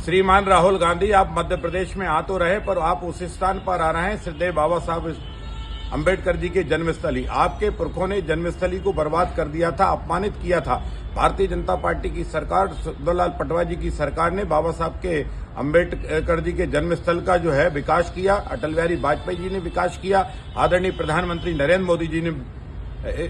श्रीमान राहुल गांधी, आप मध्य प्रदेश में आ तो रहे, पर आप उस स्थान पर आ रहे हैं श्रद्धेय बाबा साहब अंबेडकर जी के जन्मस्थली। आपके पुरखों ने जन्मस्थली को बर्बाद कर दिया था, अपमानित किया था। भारतीय जनता पार्टी की सरकार, सुंदरलाल पटवा जी की सरकार ने बाबा साहब के अंबेडकर जी के जन्मस्थल का जो है विकास किया। अटल बिहारी वाजपेयी जी ने विकास किया। आदरणीय प्रधानमंत्री नरेंद्र मोदी जी ने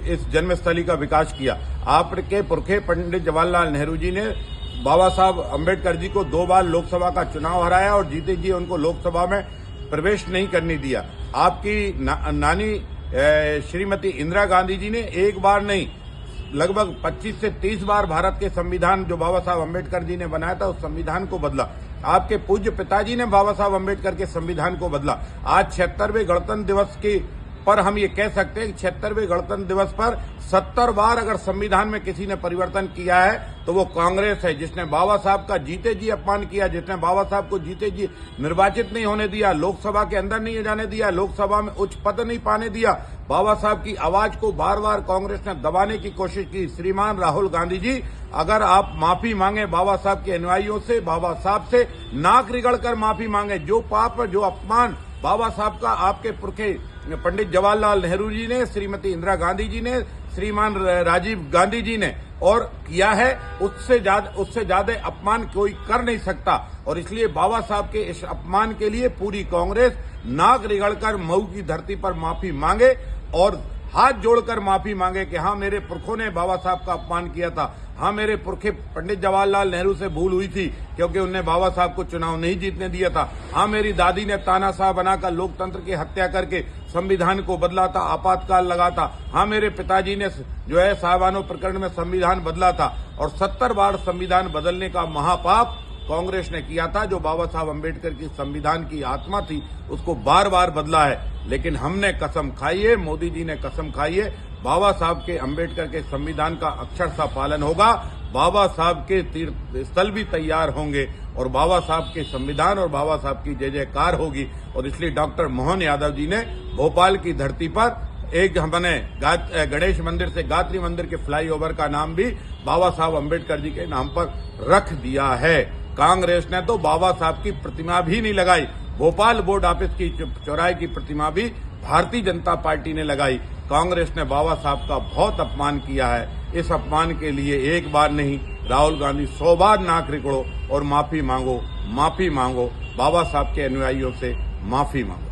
इस जन्मस्थली का विकास किया। आपके पुरखे पंडित जवाहरलाल नेहरू जी ने बाबा साहब अंबेडकर जी को 2 बार लोकसभा का चुनाव हराया और जीते जी उनको लोकसभा में प्रवेश नहीं करने दिया। आपकी नानी श्रीमती इंदिरा गांधी जी ने एक बार नहीं, लगभग 25 से 30 बार भारत के संविधान जो बाबा साहब अंबेडकर जी ने बनाया था उस संविधान को बदला। आपके पूज्य पिताजी ने बाबा साहब अंबेडकर के संविधान को बदला। आज 76वें गणतंत्र दिवस की पर हम ये कह सकते हैं कि 76वें गणतंत्र दिवस पर 70 बार अगर संविधान में किसी ने परिवर्तन किया है तो वो कांग्रेस है, जिसने बाबा साहब का जीते जी अपमान किया, जिसने बाबा साहब को जीते जी निर्वाचित नहीं होने दिया, लोकसभा के अंदर नहीं जाने दिया, लोकसभा में उच्च पद नहीं पाने दिया। बाबा साहब की आवाज को बार बार कांग्रेस ने दबाने की कोशिश की। श्रीमान राहुल गांधी जी, अगर आप माफी मांगे बाबा साहब के अनुयायियों से, बाबा साहब से नाक रगड़कर माफी मांगे। जो पाप, जो अपमान बाबा साहब का आपके पुरखे पंडित जवाहरलाल नेहरू जी ने, श्रीमती इंदिरा गांधी जी ने, श्रीमान राजीव गांधी जी ने और किया है, उससे ज्यादा अपमान कोई कर नहीं सकता। और इसलिए बाबा साहब के इस अपमान के लिए पूरी कांग्रेस नाक रगड़कर मऊ की धरती पर माफी मांगे और हाथ जोड़कर माफी मांगे कि हाँ, मेरे पुरखों ने बाबा साहब का अपमान किया था। हाँ, मेरे पुरखे पंडित जवाहरलाल नेहरू से भूल हुई थी क्योंकि उन्होंने बाबा साहब को चुनाव नहीं जीतने दिया था। हाँ, मेरी दादी ने तानाशाह बनाकर लोकतंत्र की हत्या करके संविधान को बदला था, आपातकाल लगा था। हाँ, मेरे पिताजी ने जो है साहबानो प्रकरण में संविधान बदला था और 70 बार संविधान बदलने का महापाप कांग्रेस ने किया था। जो बाबा साहब अंबेडकर की संविधान की आत्मा थी उसको बार बार बदला है। लेकिन हमने कसम खाई है, मोदी जी ने कसम खाई है, बाबा साहब के अंबेडकर के संविधान का अक्षरशः पालन होगा। बाबा साहब के तीर्थ स्थल भी तैयार होंगे और बाबा साहब के संविधान और बाबा साहब की जय जयकार होगी। और इसलिए डॉक्टर मोहन यादव जी ने भोपाल की धरती पर एक हमने गणेश मंदिर से गायत्री मंदिर के फ्लाईओवर का नाम भी बाबा साहब अंबेडकर जी के नाम पर रख दिया है। कांग्रेस ने तो बाबा साहब की प्रतिमा भी नहीं लगाई। भोपाल बोर्ड ऑफिस की चौराहे की प्रतिमा भी भारतीय जनता पार्टी ने लगाई। कांग्रेस ने बाबा साहब का बहुत अपमान किया है। इस अपमान के लिए एक बार नहीं, राहुल गांधी 100 बार नाक रगड़ो और माफी मांगो, माफी मांगो। बाबा साहब के अनुयायियों से माफी मांगो।